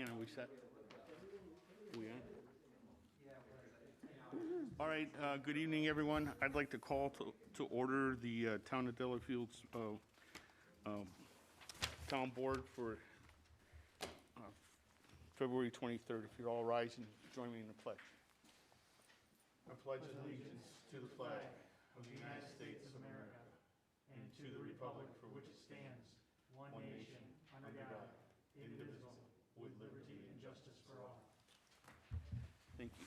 Dan, are we set? We on? All right, good evening, everyone. I'd like to call to order the Town of Delafield's Town Board for February 23rd. If you'd all rise and join me in the pledge. I pledge allegiance to the flag of the United States of America and to the republic for which it stands, one nation, under God, indivisible, with liberty and justice for all. Thank you.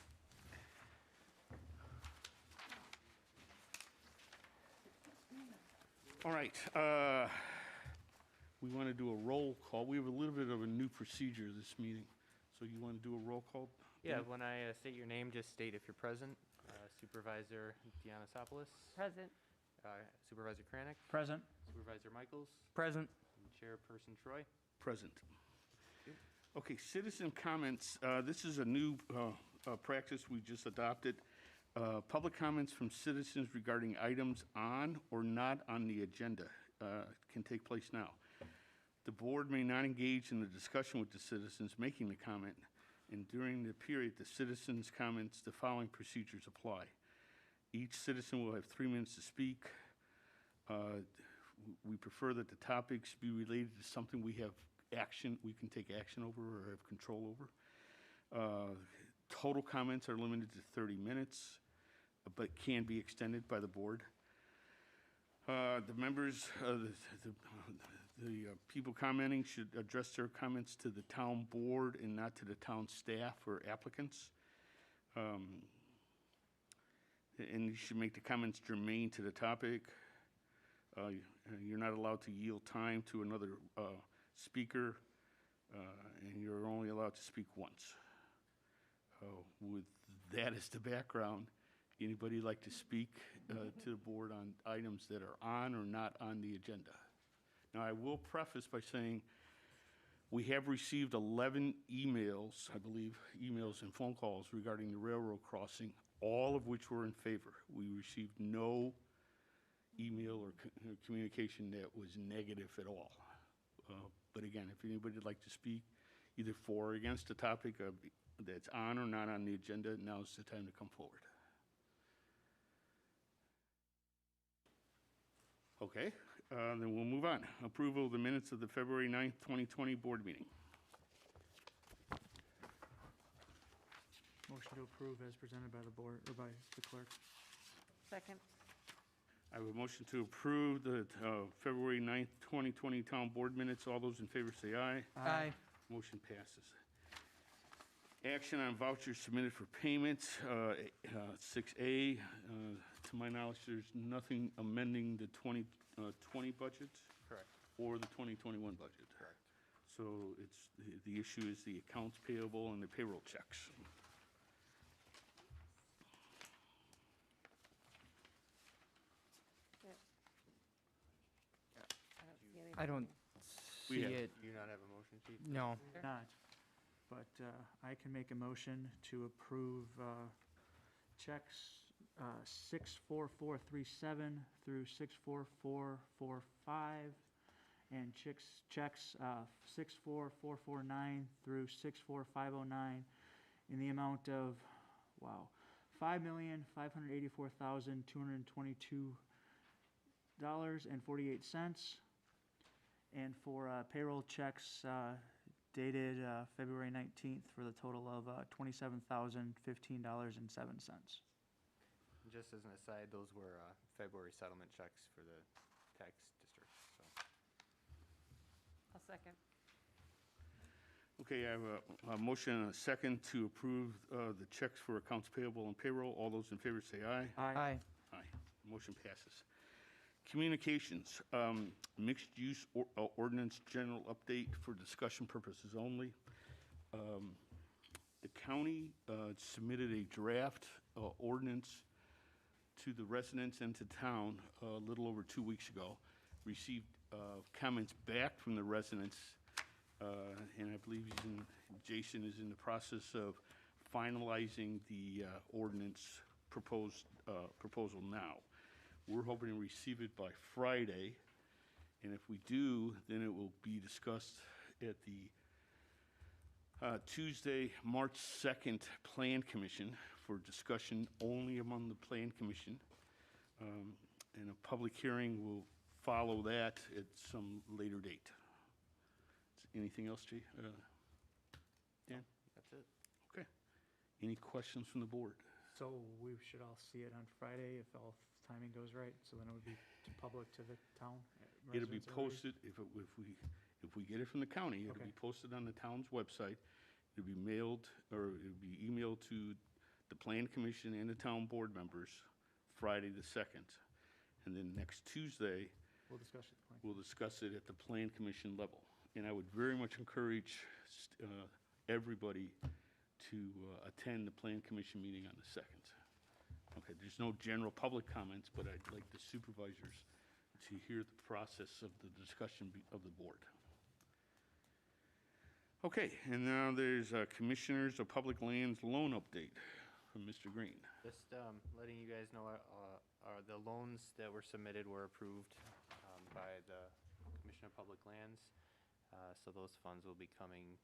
All right, we want to do a roll call. We have a little bit of a new procedure this meeting. So you want to do a roll call? Yeah, when I state your name, just state if you're present. Supervisor Dianasopoulos. Present. Supervisor Kranek. Present. Supervisor Michaels. Present. And Chairperson Troy. Present. Okay, citizen comments. This is a new practice we just adopted. Public comments from citizens regarding items on or not on the agenda can take place now. The board may not engage in the discussion with the citizens making the comment, and during the period the citizens' comments, the following procedures apply. Each citizen will have 3 minutes to speak. We prefer that the topics be related to something we can take action over or have control over. Total comments are limited to 30 minutes, but can be extended by the board. The members, the people commenting should address their comments to the town board and not to the town staff or applicants. And you should make the comments germane to the topic. You're not allowed to yield time to another speaker, and you're only allowed to speak once. With that as the background, anybody like to speak to the board on items that are on or not on the agenda? Now, I will preface by saying we have received 11 emails, I believe, emails and phone calls regarding the railroad crossing, all of which were in favor. We received no email or communication that was negative at all. But again, if anybody would like to speak either for or against the topic that's on or not on the agenda, now's the time to come forward. Okay, then we'll move on. Approval of the minutes of the February 9th, 2020 board meeting. Motion to approve as presented by the board, or by the clerk. Second. I have a motion to approve the February 9th, 2020 town board minutes. All those in favor say aye. Aye. Motion passes. Action on vouchers submitted for payments, 6A. To my knowledge, there's nothing amending the 2020 budget Correct. or the 2021 budget. Correct. So the issue is the accounts payable and the payroll checks. I don't see I don't anything. We have- see it. Do you not have a motion sheet? No. Not. But I can make a motion to approve checks 64437 through 64445, and checks 64449 through 64509 in the amount of, wow, $5,584,222.48. And for payroll checks dated February 19th for the total of $27,015.07. Just as an aside, those were February settlement checks for the tax district. So. I'll second. Okay, I have a motion and a second to approve the checks for accounts payable and payroll. All those in favor say aye. Aye. Aye. Motion passes. Communications, mixed use ordinance general update for discussion purposes only. The county submitted a draft ordinance to the residents and to town a little over 2 weeks ago. Received comments back from the residents, and I believe Jason is in the process of finalizing the ordinance proposal now. We're hoping to receive it by Friday, and if we do, then it will be discussed at the Tuesday, March 2nd, Plan Commission for discussion only among the Plan Commission. And a public hearing will follow that at some later date. Anything else, Jay? Dan? That's it. Okay. Any questions from the board? So we should all see it on Friday if all timing goes right, so then it would be public to the town? It'll be residents already? posted, if we get it from the county, it'll Okay. be posted on the town's website. It'll be mailed, or it'll be emailed to the Plan Commission and the town board members Friday the 2nd. And then next Tuesday, We'll discuss it. Fine. we'll discuss it at the Plan Commission level. And I would very much encourage everybody to attend the Plan Commission meeting on the 2nd. Okay, there's no general public comments, but I'd like the supervisors to hear the process of the discussion of the board. Okay, and now there's Commissioners of Public Lands loan update from Mr. Green. Just letting you guys know, the loans that were submitted were approved by the Commission of Public Lands. So those funds will be coming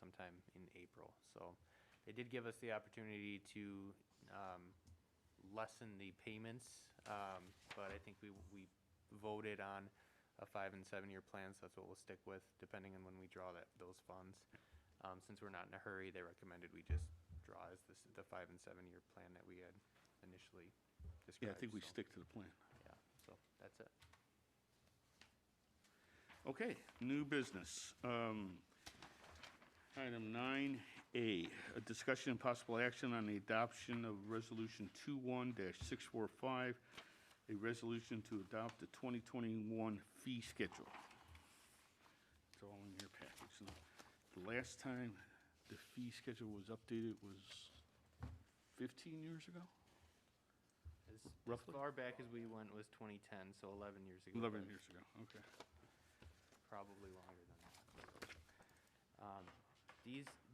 sometime in April. So they did give us the opportunity to lessen the payments, but I think we voted on a 5- and 7-year plan, so that's what we'll stick with, depending on when we draw those funds. Since we're not in a hurry, they recommended we just draw as the 5- and 7-year plan that we had initially described. Yeah, I think we so, stick to the plan. Yeah, so that's it. Okay, new business. Item 9A, a discussion and possible action on the adoption of Resolution 21-645, a resolution to adopt the 2021 fee schedule. It's all in your package. Now, the last time the fee schedule was updated was 15 years ago? As Roughly? far back as we went was 2010, so 11 years ago. 11 but years ago, okay. Probably longer than that.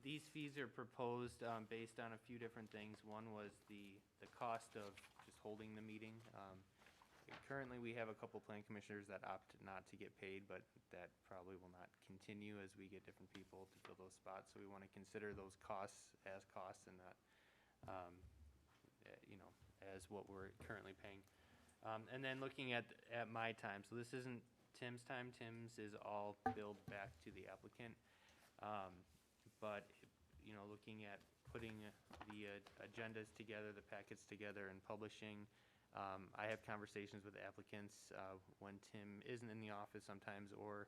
These fees are proposed based on a few different things. One was the cost of just holding the meeting. Currently, we have a couple plan commissioners that opt not to get paid, but that probably will not continue as we get different people to fill those spots. So we want to consider those costs as costs and not, as what we're currently paying. And then looking at my time, so this isn't Tim's time. Tim's is all billed back to the applicant. But, looking at putting the agendas together, the packets together, and publishing, I have conversations with applicants when Tim isn't in the office sometimes, or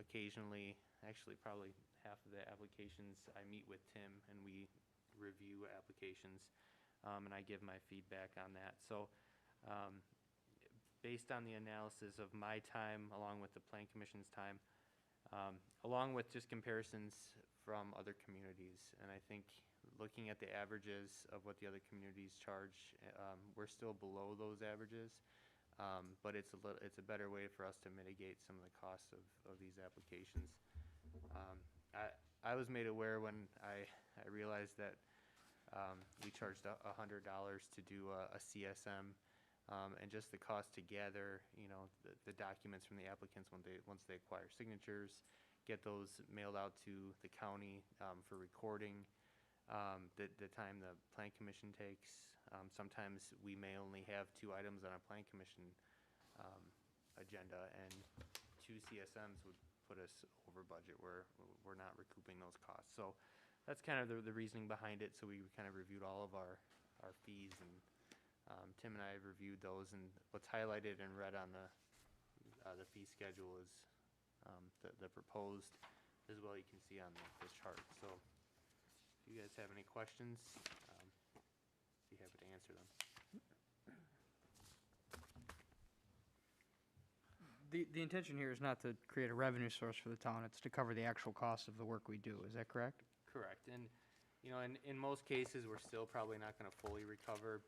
occasionally, actually probably half of the applications, I meet with Tim and we review applications, and I give my feedback on that. So based on the analysis of my time along with the Plan Commission's time, along with just comparisons from other communities, and I think looking at the averages of what the other communities charge, we're still below those averages, but it's a better way for us to mitigate some of the costs of these applications. I was made aware when I realized that we charged $100 to do a CSM, and just the cost to gather, the documents from the applicants once they acquire signatures, get those mailed out to the county for recording. The time the Plan Commission takes. Sometimes we may only have 2 items on our Plan Commission agenda, and 2 CSMs would put us over budget where we're not recouping those costs. So that's kind of the reasoning behind it. So we kind of reviewed all of our fees, and Tim and I have reviewed those, and what's highlighted in red on the fee schedule is the proposed, as well you can see on the chart. So if you guys have any questions, be happy to answer them. The intention here is not to create a revenue source for the town, it's to cover the actual cost of the work we do, is that correct? Correct, and, in most cases, we're still probably not gonna fully recover,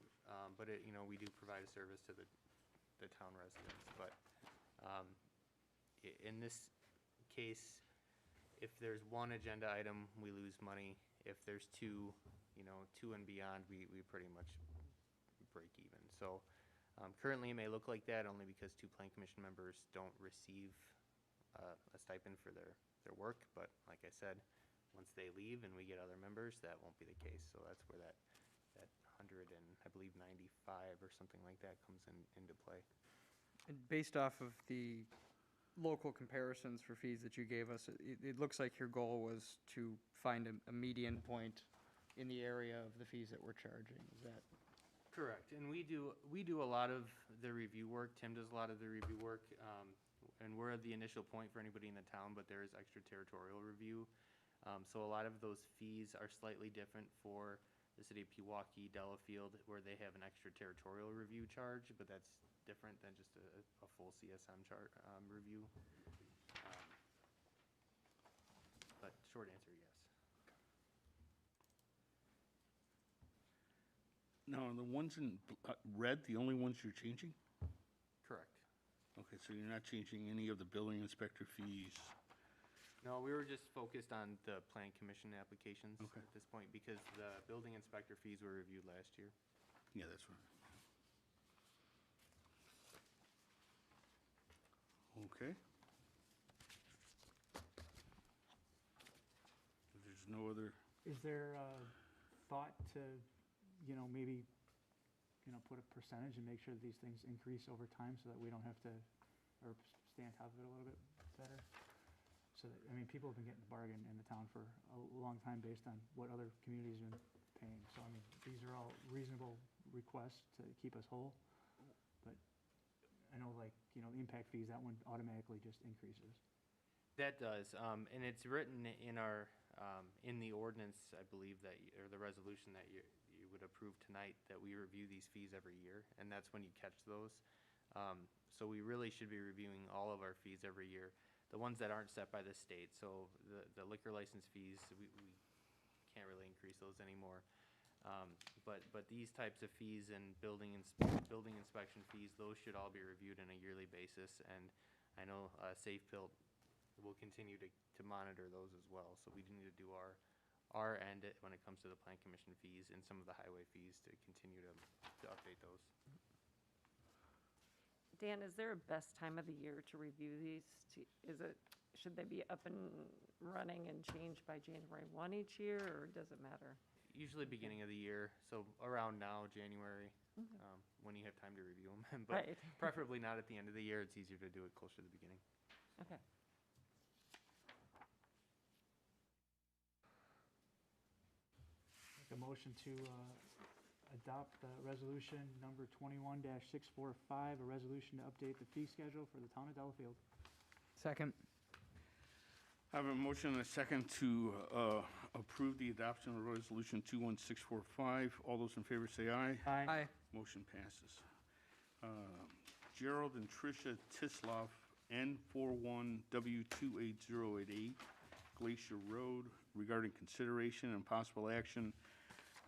but we do provide a service to the town residents, but, in this case, if there's one agenda item, we lose money. If there's 2, 2 and beyond, we pretty much break even. So currently it may look like that only because 2 Plan Commission members don't receive a stipend for their work, but like I said, once they leave and we get other members, that won't be the case. So that's where that 100 and I believe 95 or something like that comes into play. And based off of the local comparisons for fees that you gave us, it looks like your goal was to find a median point in the area of the fees that we're charging. Is that? Correct, and we do a lot of the review work. Tim does a lot of the review work, and we're the initial point for anybody in the town, but there is extraterritorial review. So a lot of those fees are slightly different for the city of Pewaukee, Delafield, where they have an extraterritorial review charge, but that's different than just a full CSM review. But short answer, yes. Now, are the ones in red the only ones you're changing? Correct. Okay, so you're not changing any of the building inspector fees? No, we were just focused on the plan commission applications Okay. at this point because the building inspector fees were reviewed last year. Yeah, that's right. Okay. If there's no other, Is there a thought to, maybe, put a percentage and make sure that these things increase over time so that we don't have to, or stay on top of it a little bit better? So that, people have been getting a bargain in the town for a long time based on what other communities have been paying. So, these are all reasonable requests to keep us whole. But I know, the impact fees, that one automatically just increases. That does, and it's written in our, in the ordinance, I believe that, or the resolution that you would approve tonight, that we review these fees every year, and that's when you catch those. So we really should be reviewing all of our fees every year, the ones that aren't set by the state. So the liquor license fees, we can't really increase those anymore. But these types of fees and building inspection fees, those should all be reviewed on a yearly basis. And I know Safe Built will continue to monitor those as well. So we do need to do our end when it comes to the plan commission fees and some of the highway fees to continue to update those. Dan, is there a best time of the year to review these? Should they be up and running and changed by January 1 each year, or does it matter? Usually beginning of the year, so around now, January, when you have time to review them. But Right. preferably not at the end of the year. It's easier to do it closer to the beginning. Okay. Make a motion to adopt resolution number 21-645, a resolution to update the fee schedule for the town of Delafield. Second. I have a motion and a second to approve the adoption of Resolution 21645. All those in favor say aye. Aye. Motion passes. Gerald and Tricia Tisloff, N41W28088, Glacier Road, regarding consideration and possible action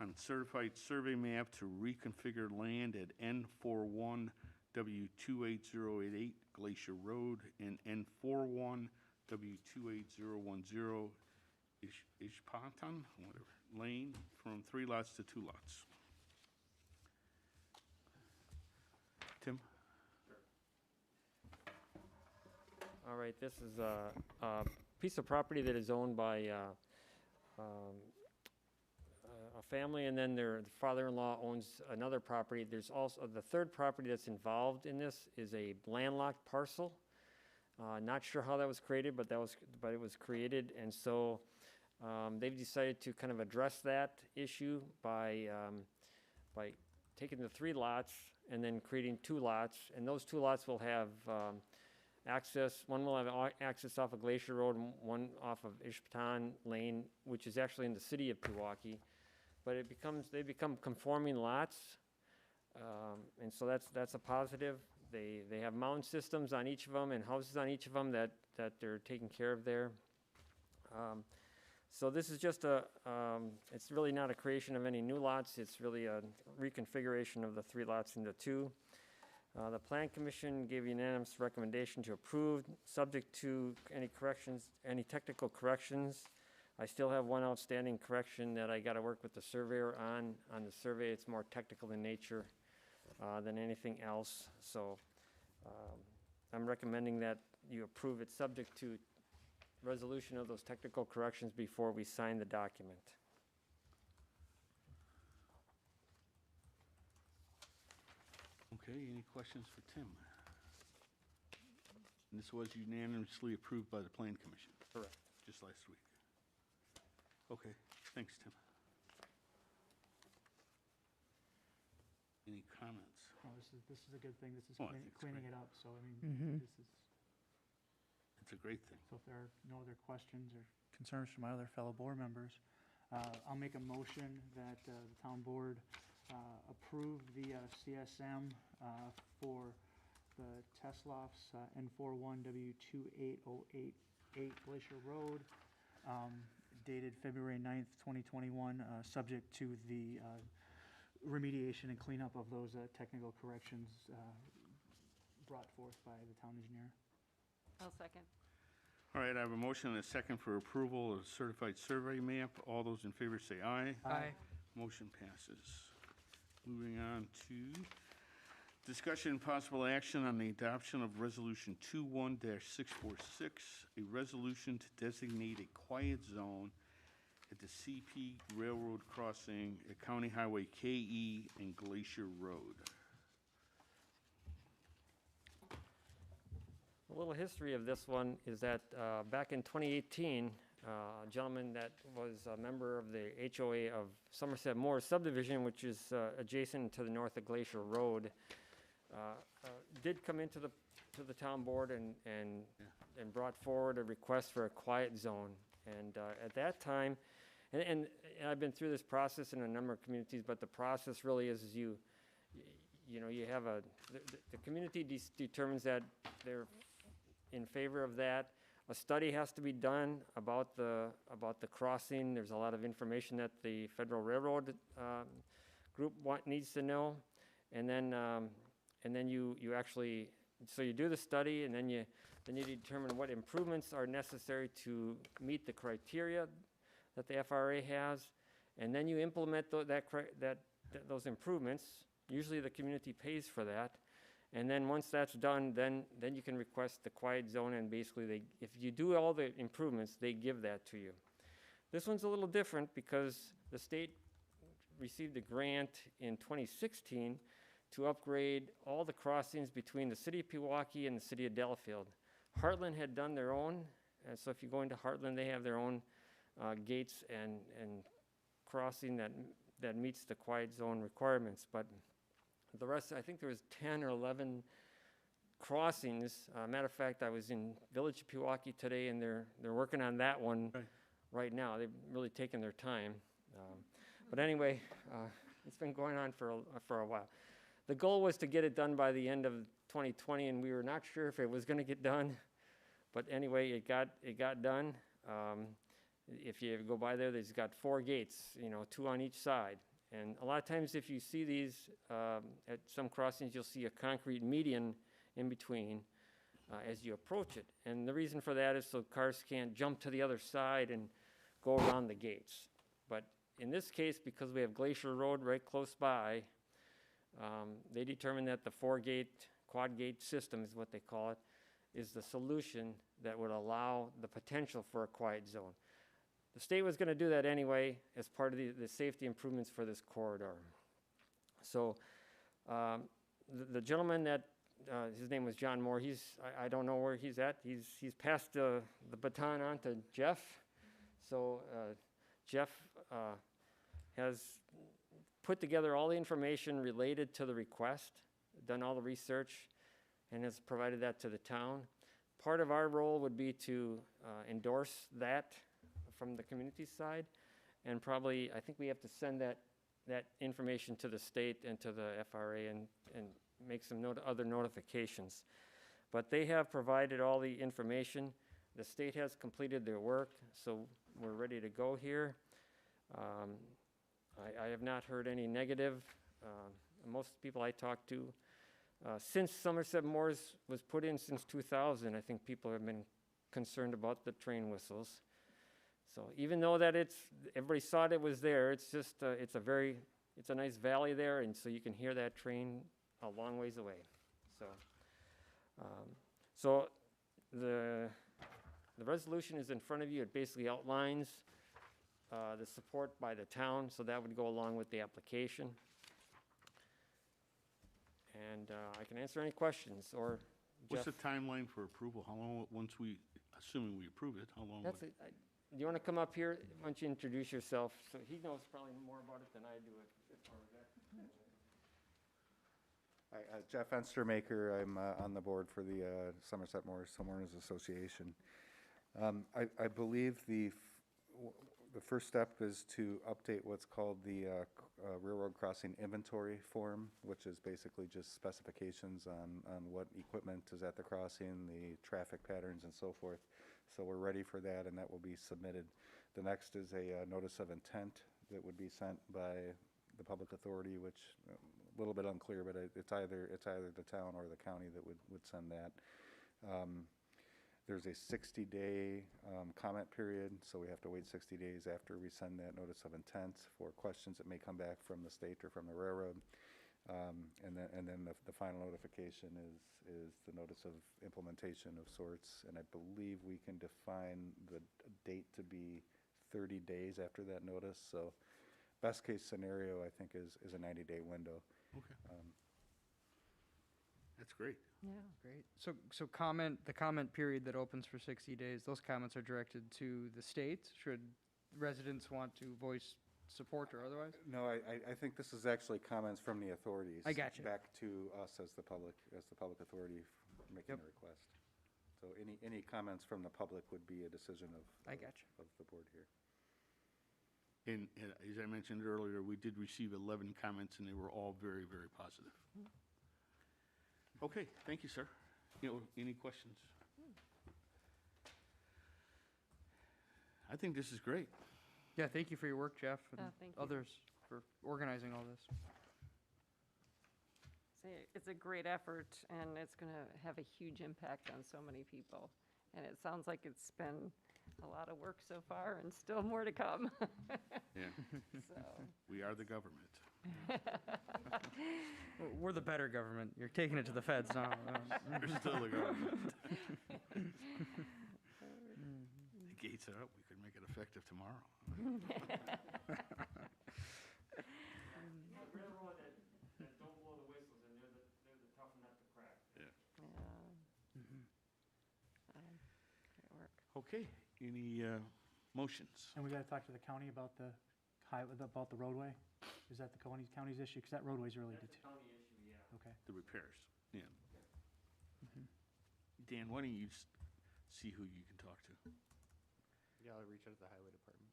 on certified survey map to reconfigure land at N41W28088, Glacier Road, and N41W28010, Ishpatan, whatever, Lane, from 3 lots to 2 lots. Tim? All right, this is a piece of property that is owned by a family, and then their father-in-law owns another property. There's also, the third property that's involved in this is a landlocked parcel. Not sure how that was created, but it was created, and so they've decided to kind of address that issue by taking the 3 lots and then creating 2 lots, and those 2 lots will have access. One will have access off of Glacier Road and one off of Ishpatan Lane, which is actually in the city of Pewaukee. But they become conforming lots, and so that's a positive. They have mound systems on each of them and houses on each of them that they're taking care of there. So this is just it's really not a creation of any new lots. It's really a reconfiguration of the 3 lots into 2. The Plan Commission gave unanimous recommendation to approve, subject to any corrections, any technical corrections. I still have one outstanding correction that I got to work with the surveyor on the survey. It's more technical in nature than anything else. So I'm recommending that you approve it, subject to resolution of those technical corrections before we sign the document. Okay, any questions for Tim? And this was unanimously approved by the Plan Commission, Correct. just last week. Okay, thanks, Tim. Any comments? Oh, this is a good thing. This is Oh, I think it's cleaning great. it up, so I mean, this is, It's a great thing. so if there are no other questions or concerns from my other fellow board members, I'll make a motion that the town board approve the CSM for the Teslof's N41W28088 Glacier Road, dated February 9th, 2021, subject to the remediation and cleanup of those technical corrections brought forth by the town engineer. I'll second. All right, I have a motion and a second for approval of certified survey map. All those in favor say aye. Aye. Motion passes. Moving on to discussion and possible action on the adoption of Resolution 21-646, a resolution to designate a quiet zone at the CP Railroad crossing at County Highway KE and Glacier Road. A little history of this one is that back in 2018, a gentleman that was a member of the HOA of Somerset Moores subdivision, which is adjacent to the north of Glacier Road, did come into the town board and brought forward a request for a quiet zone. And at that time, and I've been through this process in a number of communities, but the process really is you know, you have the community determines that they're in favor of that. A study has to be done about the crossing. There's a lot of information that the Federal Railroad group needs to know, and then you actually, so you do the study, and then you determine what improvements are necessary to meet the criteria that the FRA has, and then you implement those improvements. Usually the community pays for that. And then once that's done, then you can request the quiet zone, and basically if you do all the improvements, they give that to you. This one's a little different because the state received a grant in 2016 to upgrade all the crossings between the city of Pewaukee and the city of Delafield. Heartland had done their own, and so if you go into Heartland, they have their own gates and crossing that meets the quiet zone requirements. But the rest, I think there was 10 or 11 crossings. Matter of fact, I was in Village of Pewaukee today, and they're working on that one right now. They've really taken their time. But anyway, it's been going on for a while. The goal was to get it done by the end of 2020, and we were not sure if it was going to get done. But anyway, it got done. If you go by there's got 4 gates, 2 on each side. And a lot of times if you see these at some crossings, you'll see a concrete median in between as you approach it. And the reason for that is so cars can't jump to the other side and go around the gates. But in this case, because we have Glacier Road right close by, they determined that the 4-gate, quad gate system is what they call it, is the solution that would allow the potential for a quiet zone. The state was going to do that anyway as part of the safety improvements for this corridor. So the gentleman that, his name was John Moore, I don't know where he's at. He's passed the baton on to Jeff. So Jeff has put together all the information related to the request, done all the research, and has provided that to the town. Part of our role would be to endorse that from the community side, and probably, I think we have to send that information to the state and to the FRA and make some other notifications. But they have provided all the information. The state has completed their work, so we're ready to go here. I have not heard any negative. Most people I talked to, since Somerset Moores was put in since 2000, I think people have been concerned about the train whistles. So even though that everybody saw it was there, it's just, it's a nice valley there, and so you can hear that train a long ways away. So, The resolution is in front of you. It basically outlines the support by the town, so that would go along with the application. And I can answer any questions, or What's Jeff. the timeline for approval? How long, once we, assuming we approve it, how long would? That's it. Do you want to come up here? Why don't you introduce yourself? So he knows probably more about it than I do as far as that. Hi, Jeff Enstermaker. I'm on the board for the Somerset Morris Homeowners Association. I believe the first step is to update what's called the railroad crossing inventory form, which is basically just specifications on what equipment is at the crossing, the traffic patterns and so forth. So we're ready for that, and that will be submitted. The next is a notice of intent that would be sent by the public authority, which a little bit unclear, but it's either the town or the county that would send that. There's a 60-day comment period, so we have to wait 60 days after we send that notice of intent for questions that may come back from the state or from the railroad. And then the final notification is the notice of implementation of sorts, and I believe we can define the date to be 30 days after that notice. So best case scenario, I think, is a 90-day window. Okay. That's great. Yeah. Great. So the comment period that opens for 60 days, those comments are directed to the state, should residents want to voice support or otherwise? No, I think this is actually comments from the authorities. I got you. Back to us as the public authority making Yep. a request. So any comments from the public would be a decision I got you. of the board here. And as I mentioned earlier, we did receive 11 comments, and they were all very, very positive. Okay, thank you, sir. Any questions? I think this is great. Yeah, thank you for your work, Jeff, and Thank you. others for organizing all this. It's a great effort, and it's going to have a huge impact on so many people. And it sounds like it's been a lot of work so far, and still more to come. Yeah, So, we are the government. We're the better government. You're taking it to the feds now. We're still the government. The gates are up. We could make it effective tomorrow. Railroad that don't blow the whistles, and they're the tough nut to crack. yeah. Great work. Okay, any motions? And we gotta talk to the county about the about the roadway? Is that the county's issue? Because that roadway's related to, County issue, yeah. okay. The repairs, yeah. Dan, why don't you see who you can talk to? Yeah, I'll reach out to the highway department.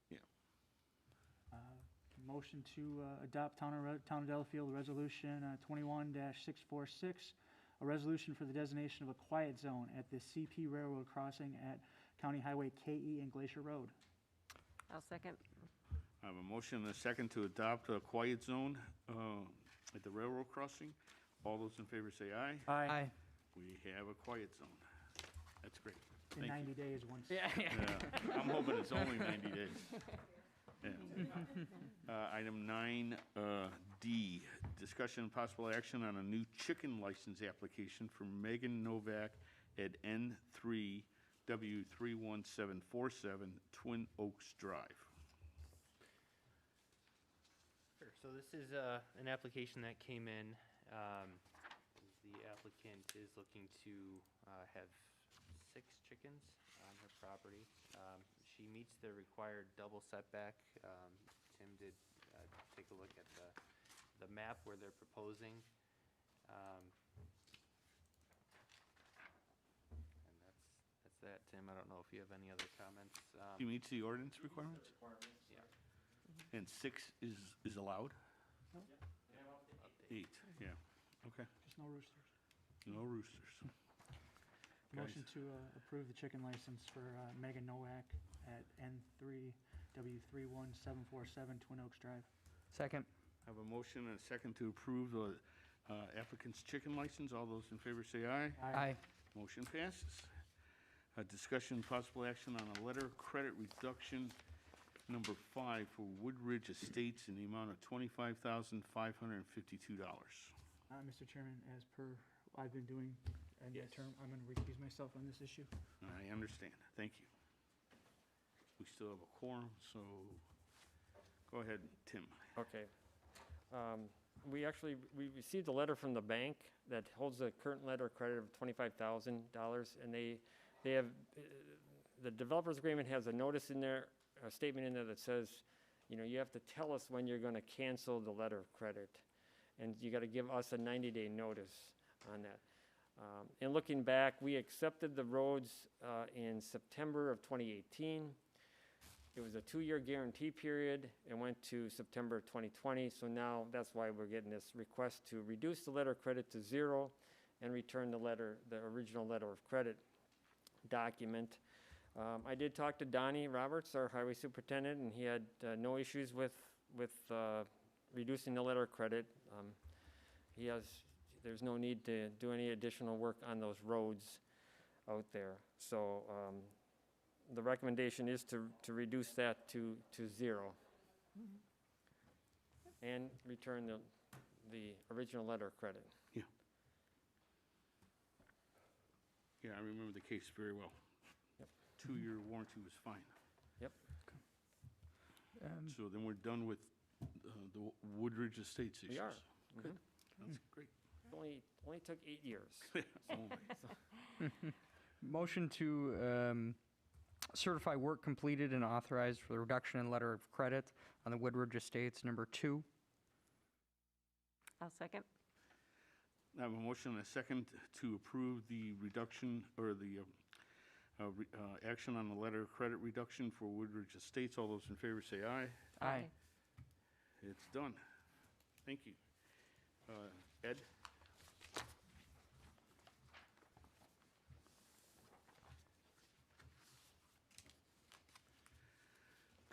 Motion to adopt Town of Delafield Resolution 21-646, a resolution for the designation of a quiet zone at the CP Railroad crossing at County Highway KE and Glacier Road. I'll second. I have a motion and a second to adopt a quiet zone at the railroad crossing. All those in favor say aye. Aye. We have a quiet zone. That's great. In Thank you. 90 days, once. Yeah. Yeah, I'm hoping it's only 90 days. Yeah. Item 9D, discussion and possible action on a new chicken license application for Megan Novak at N3W31747 Twin Oaks Drive. Sure, so this is an application that came in. The applicant is looking to have 6 chickens on her property. She meets the required double setback. Tim did take a look at the map where they're proposing. And that's that, Tim. I don't know if you have any other comments. He meets the ordinance requirements? Yeah. And 6 is allowed? 8, yeah, okay. Just no roosters. No roosters. Motion to approve the chicken license for Megan Nowak at N3W31747 Twin Oaks Drive. Second. I have a motion and a second to approve the applicant's chicken license. All those in favor say aye. Aye. Motion passes. Discussion possible action on a letter of credit reduction number 5 for Woodridge Estates in the amount of $25,552. Mr. Chairman, as per I've been doing end Yes. that term. I'm going to recuse myself on this issue. I understand. Thank you. We still have a quorum, so go ahead, Tim. Okay. We received a letter from the bank that holds a current letter of credit of $25,000, and they have, the developer's agreement has a notice in there, a statement in there that says, you know, you have to tell us when you're gonna cancel the letter of credit, and you gotta give us a 90-day notice on that. And looking back, we accepted the roads in September of 2018. It was a 2-year guarantee period and went to September of 2020. So now that's why we're getting this request to reduce the letter of credit to 0 and return the original letter of credit document. I did talk to Donnie Roberts, our highway superintendent, and he had no issues with reducing the letter of credit. There's no need to do any additional work on those roads out there. So the recommendation is to reduce that to 0 and return the original letter of credit. Yeah, I remember the case very well. Yep. 2-year warranty was fine. Um, So then we're done with the Woodridge Estates issues. We are. Good. Mhm. That's great. Only took 8 years. Only. Motion to certify work completed and authorized for the reduction in letter of credit on the Woodridge Estates number 2. I'll second. I have a motion and a second to approve the reduction or the action on the letter of credit reduction for Woodridge Estates. All those in favor say aye. Aye. It's done. Thank you. Ed?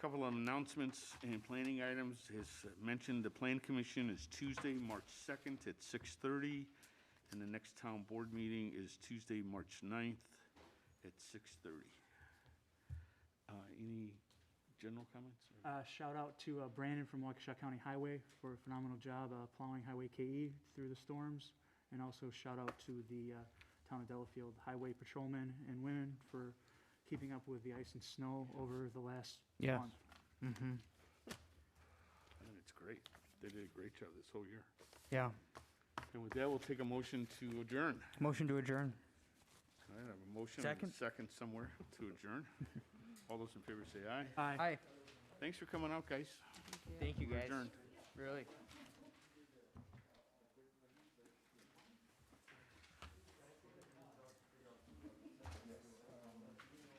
Couple of announcements and planning items. As mentioned, the Plan Commission is Tuesday, March 2nd at 6:30, and the next town board meeting is Tuesday, March 9th at 6:30. Any general comments? or- Shout out to Brandon from Waukesha County Highway for a phenomenal job plowing Highway KE through the storms. And also shout out to the Town of Delafield Highway Patrolmen and women for keeping up with the ice and snow over the last Yes. month. Mm-hmm. And it's great. They did a great job this whole year. Yeah. And with that, we'll take a motion to adjourn. Motion to adjourn. I have a motion and a Second. second somewhere to adjourn. All those in favor say aye. Aye. Aye. Thanks for coming out, guys. Thank you, We're guys. adjourned. Really.